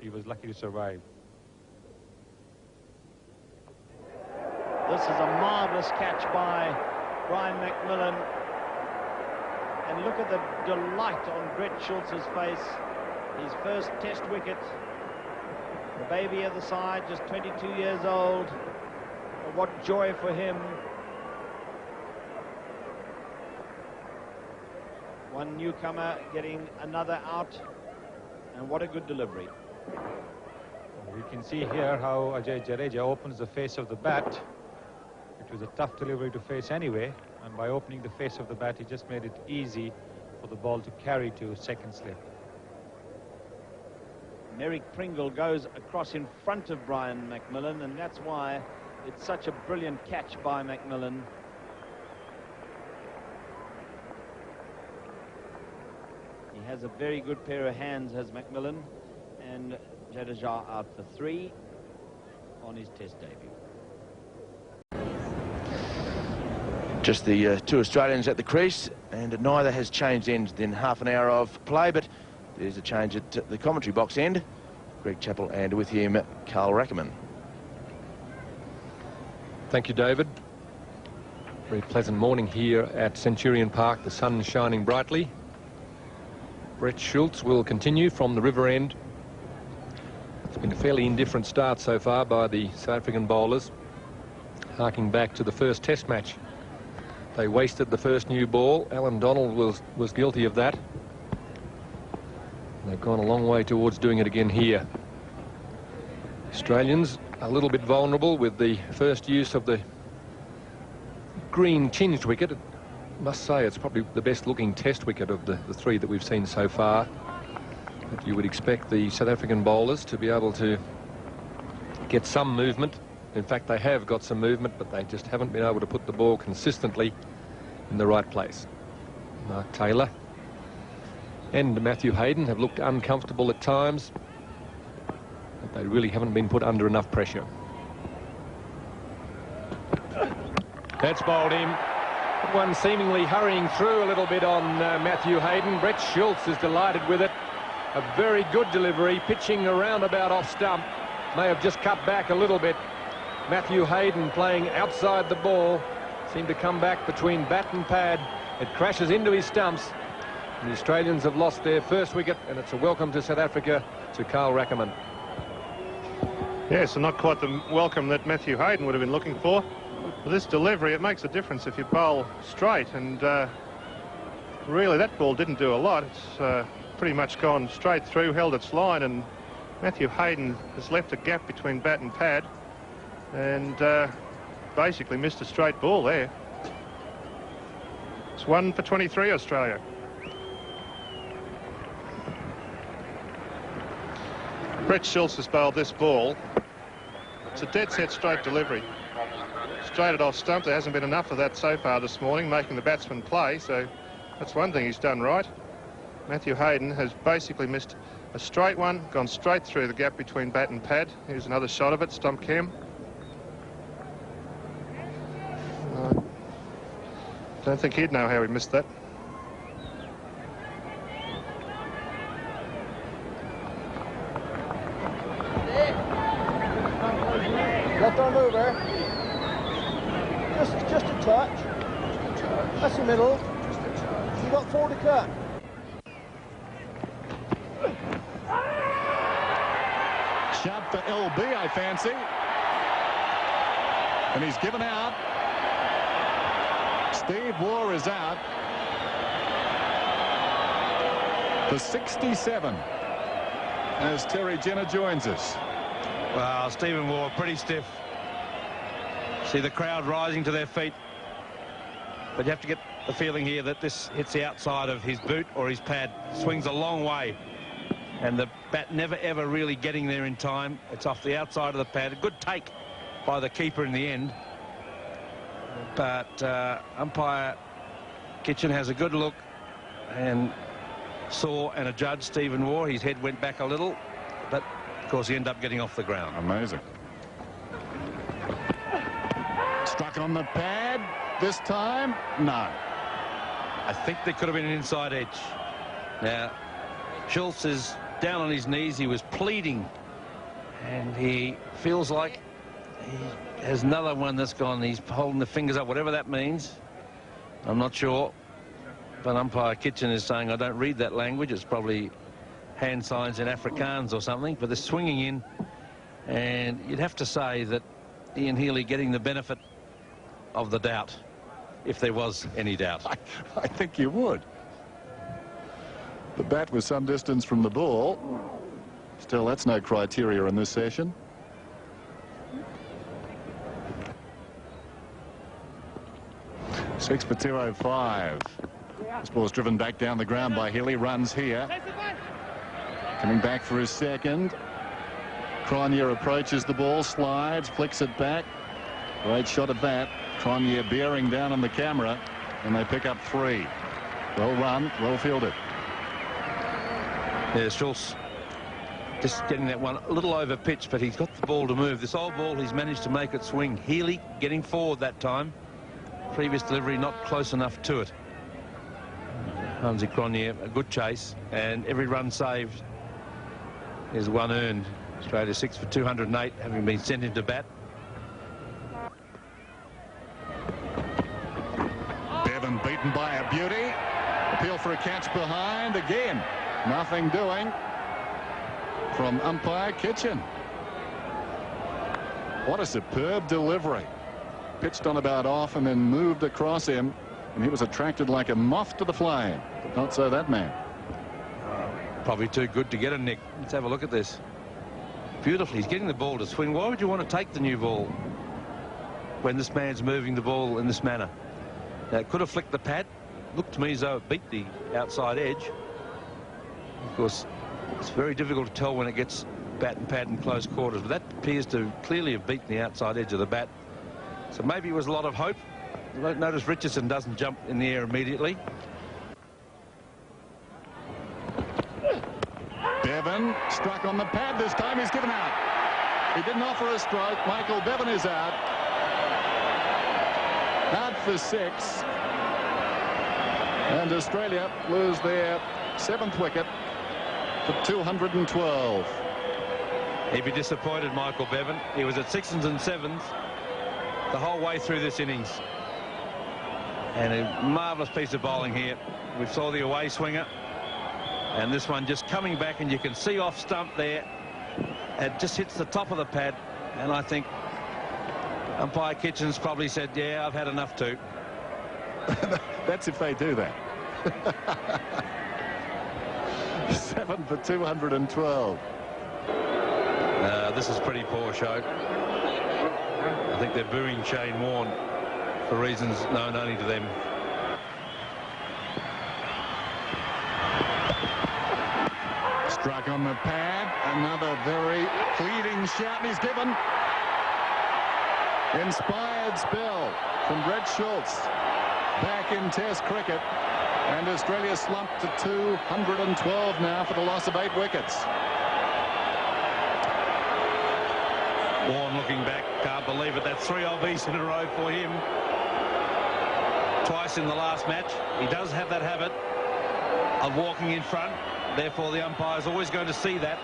he was lucky to survive. This is a marvellous catch by Brian McMillan. And look at the delight on Brett Schultz's face. His first test wicket. The baby at the side, just 22 years old. But what joy for him. One newcomer getting another out. And what a good delivery. We can see here how Ajay Jadeja opens the face of the bat. It was a tough delivery to face anyway, and by opening the face of the bat, he just made it easy for the ball to carry to second slip. Merrick Pringle goes across in front of Brian McMillan, and that's why it's such a brilliant catch by McMillan. He has a very good pair of hands, has McMillan, and Jadeja out for 3 on his test debut. Just the two Australians at the crease, and neither has changed ends in half an hour of play, but there's a change at the commentary box end. Greg Chappell, and with him, Carl Rackerman. Thank you, David. Very pleasant morning here at Centurion Park. The sun shining brightly. Brett Schultz will continue from the river end. It's been a fairly indifferent start so far by the South African bowlers, harking back to the first test match. They wasted the first new ball. Alan Donald was guilty of that. They've gone a long way towards doing it again here. Australians a little bit vulnerable with the first use of the green tinged wicket. I must say it's probably the best looking test wicket of the 3 that we've seen so far. But you would expect the South African bowlers to be able to get some movement. In fact, they have got some movement, but they just haven't been able to put the ball consistently in the right place. Mark Taylor and Matthew Hayden have looked uncomfortable at times, but they really haven't been put under enough pressure. That's bowled him. One seemingly hurrying through a little bit on Matthew Hayden. Brett Schultz is delighted with it. A very good delivery, pitching around about off stump. May have just cut back a little bit. Matthew Hayden playing outside the ball. Seemed to come back between bat and pad. It crashes into his stumps. And the Australians have lost their first wicket, and it's a welcome to South Africa to Carl Rackerman. Yes, and not quite the welcome that Matthew Hayden would have been looking for. With this delivery, it makes a difference if you bowl straight, and really that ball didn't do a lot. It's pretty much gone straight through, held its line, and Matthew Hayden has left a gap between bat and pad, and basically missed a straight ball there. It's 1 for 23, Australia. Brett Schultz has bowled this ball. It's a dead set straight delivery. Straight it off stump. There hasn't been enough of that so far this morning, making the batsman play, so that's one thing he's done right. Matthew Hayden has basically missed a straight one, gone straight through the gap between bat and pad. Here's another shot of it, stump cam. Don't think he'd know how he missed that. Left arm over. Just a touch. That's the middle. You got 4 to cut. Shot for LB, I fancy. And he's given out. Steve Waugh is out. For 67. As Terry Jenner joins us. Well, Stephen Waugh pretty stiff. See the crowd rising to their feet. But you have to get the feeling here that this hits the outside of his boot or his pad. Swings a long way. And the bat never ever really getting there in time. It's off the outside of the pad. A good take by the keeper in the end. But umpire Kitchen has a good look and saw and adjudged Stephen Waugh. His head went back a little, but of course he ended up getting off the ground. Amazing. Struck on the pad this time? No. I think there could have been an inside edge. Now, Schultz is down on his knees. He was pleading, and he feels like he has another one that's gone. He's holding the fingers up, whatever that means. I'm not sure, but umpire Kitchen is saying, I don't read that language. It's probably hand signs in Afrikaans or something, but they're swinging in, and you'd have to say that Ian Healy getting the benefit of the doubt, if there was any doubt. I think you would. The bat was some distance from the ball. Still, that's no criteria in this session. Six for 205. This ball's driven back down the ground by Healy. Runs here. Coming back for his second. Cronje approaches the ball, slides, flicks it back. Great shot at that. Cronje bearing down on the camera, and they pick up 3. Well run, well fielded. Yeah, Schultz just getting that one a little over pitch, but he's got the ball to move. This old ball, he's managed to make it swing. Healy getting forward that time. Previous delivery not close enough to it. Hansi Cronje, a good chase, and every run saved is one earned. Australia 6 for 208, having been sent into bat. Bevan beaten by a beauty. Appeal for a catch behind again. Nothing doing from umpire Kitchen. What a superb delivery. Pitched on about off and then moved across him, and he was attracted like a moth to the flame. But not so that man. Probably too good to get a nick. Let's have a look at this. Beautifully, he's getting the ball to swing. Why would you want to take the new ball when this man's moving the ball in this manner? Now, it could have flicked the pad. Looked to me as though it beat the outside edge. Of course, it's very difficult to tell when it gets bat and pad in close quarters, but that appears to clearly have beaten the outside edge of the bat. So maybe it was a lot of hope. Notice Richardson doesn't jump in the air immediately. Bevan struck on the pad this time. He's given out. He didn't offer a stroke. Michael Bevan is out. Out for 6. And Australia lose their 7th wicket for 212. He'd be disappointed, Michael Bevan. He was at 6s and 7s the whole way through this innings. And a marvellous piece of bowling here. We saw the away swinger, and this one just coming back, and you can see off stump there. It just hits the top of the pad, and I think umpire Kitchens probably said, yeah, I've had enough too. That's if they do that. 7 for 212. This is pretty poor show. I think they're booing Shane Warne for reasons known only to them. Struck on the pad. Another very pleading shout he's given. Inspired spell from Brett Schultz back in Test cricket, and Australia slumped to 212 now for the loss of 8 wickets. Warne looking back, can't believe it. That's 3 LBs in a row for him. Twice in the last match. He does have that habit of walking in front. Therefore, the umpire's always going to see that.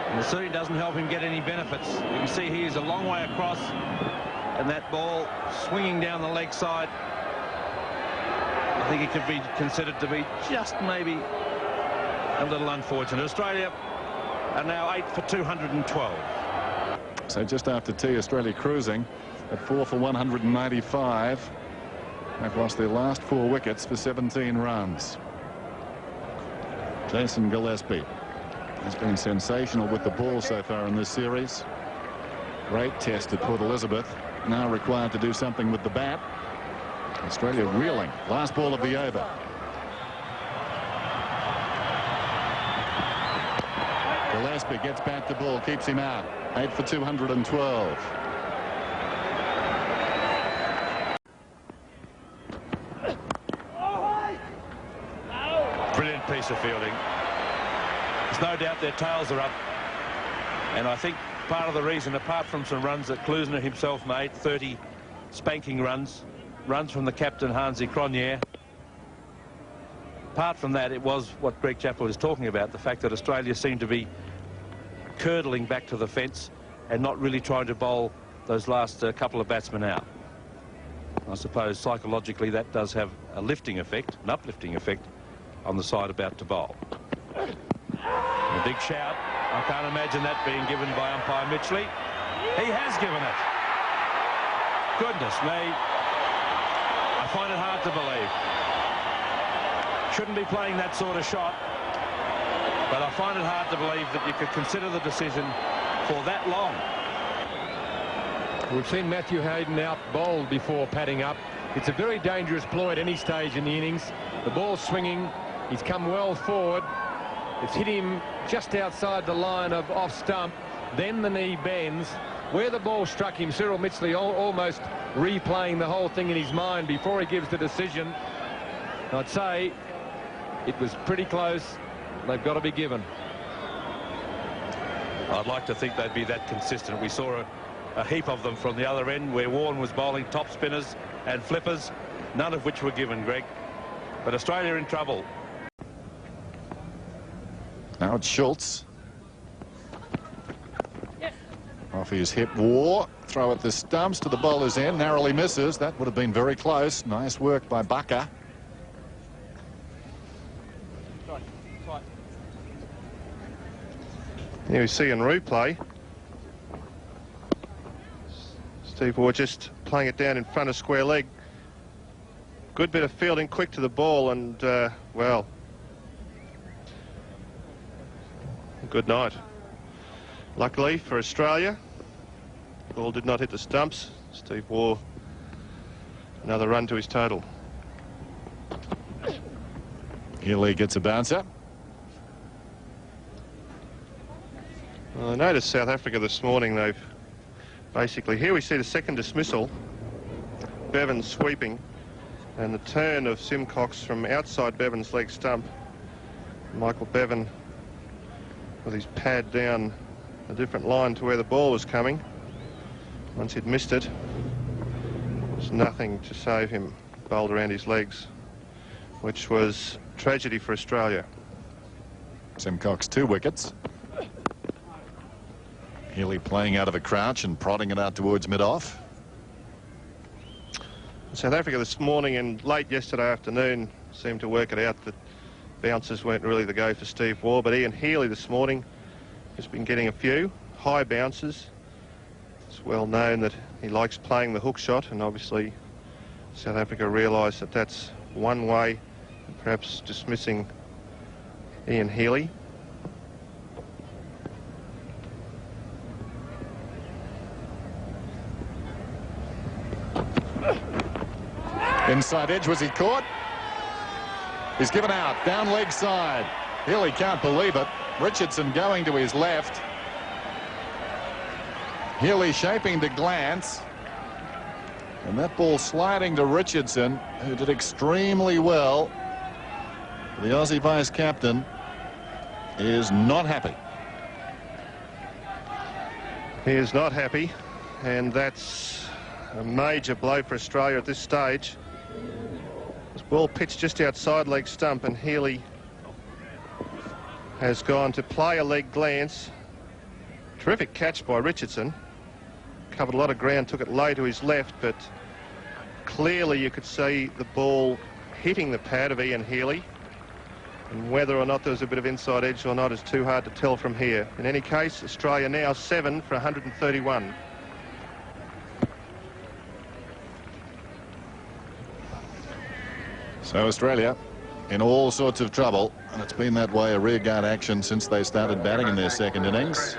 And it certainly doesn't help him get any benefits. You can see he is a long way across, and that ball swinging down the leg side. I think it could be considered to be just maybe a little unfortunate. Australia are now 8 for 212. So just after tea, Australia cruising at 4 for 195. They've lost their last 4 wickets for 17 runs. Jason Gillespie has been sensational with the ball so far in this series. Great test at Port Elizabeth. Now required to do something with the bat. Australia reeling. Last ball of the over. Gillespie gets back to ball, keeps him out. 8 for 212. Brilliant piece of fielding. There's no doubt their tails are up. And I think part of the reason, apart from some runs that Klusner himself made, 30 spanking runs from the captain, Hansi Cronje, apart from that, it was what Greg Chappell is talking about, the fact that Australia seemed to be curdling back to the fence and not really trying to bowl those last couple of batsmen out. I suppose psychologically that does have a lifting effect, an uplifting effect on the side about to bowl. A big shout. I can't imagine that being given by umpire Mitchley. He has given it. Goodness me. I find it hard to believe. Shouldn't be playing that sort of shot. But I find it hard to believe that you could consider the decision for that long. We've seen Matthew Hayden out bowled before padding up. It's a very dangerous ploy at any stage in the innings. The ball's swinging. He's come well forward. It's hit him just outside the line of off stump. Then the knee bends. Where the ball struck him, Cyril Mitchley almost replaying the whole thing in his mind before he gives the decision. I'd say it was pretty close. They've got to be given. I'd like to think they'd be that consistent. We saw a heap of them from the other end where Warren was bowling top spinners and flippers, none of which were given, Greg. But Australia in trouble. Now it's Schultz. Off his hip war. Throw at the stumps to the bowler's end. Narrowly misses. That would have been very close. Nice work by Bucker. Here we see in replay Steve Waugh just playing it down in front of square leg. Good bit of fielding, quick to the ball, and well, good night. Luckily for Australia, the ball did not hit the stumps. Steve Waugh, another run to his total. Healy gets a bouncer. Well, I noticed South Africa this morning, they've basically, here we see the second dismissal, Bevan sweeping, and the turn of Simcox from outside Bevan's leg stump. Michael Bevan with his pad down a different line to where the ball was coming. Once he'd missed it, there's nothing to save him. Bowled around his legs, which was tragedy for Australia. Simcox 2 wickets. Healy playing out of a crouch and prodding it out towards mid-off. South Africa this morning and late yesterday afternoon seemed to work it out that bounces weren't really the go for Steve Waugh, but Ian Healy this morning has been getting a few high bounces. It's well known that he likes playing the hook shot, and obviously South Africa realised that that's one way of perhaps dismissing Ian Healy. Inside edge, was he caught? He's given out, down leg side. Healy can't believe it. Richardson going to his left. Healy shaping to glance. And that ball sliding to Richardson, who did extremely well. The Aussie vice captain is not happy. He is not happy, and that's a major blow for Australia at this stage. This ball pitched just outside leg stump, and Healy has gone to play a leg glance. Terrific catch by Richardson. Covered a lot of ground, took it low to his left, but clearly you could see the ball hitting the pad of Ian Healy. And whether or not there was a bit of inside edge or not is too hard to tell from here. In any case, Australia now 7 for 131. So Australia in all sorts of trouble, and it's been that way, a rearguard action since they started batting in their second innings.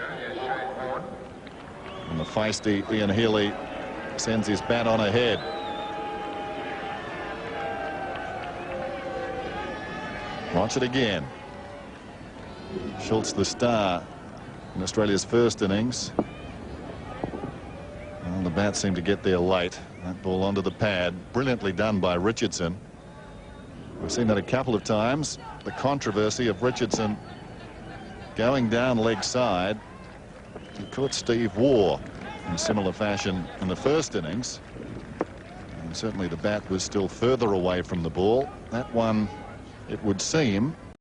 And the feisty Ian Healy sends his bat on ahead. Watch it again. Schultz the star in Australia's first innings. Well, the bat seemed to get there late. That ball onto the pad. Brilliantly done by Richardson. We've seen that a couple of times. The controversy of Richardson going down leg side. He caught Steve Waugh in similar fashion in the first innings. And certainly the bat was still further away from the ball. That one it would seem.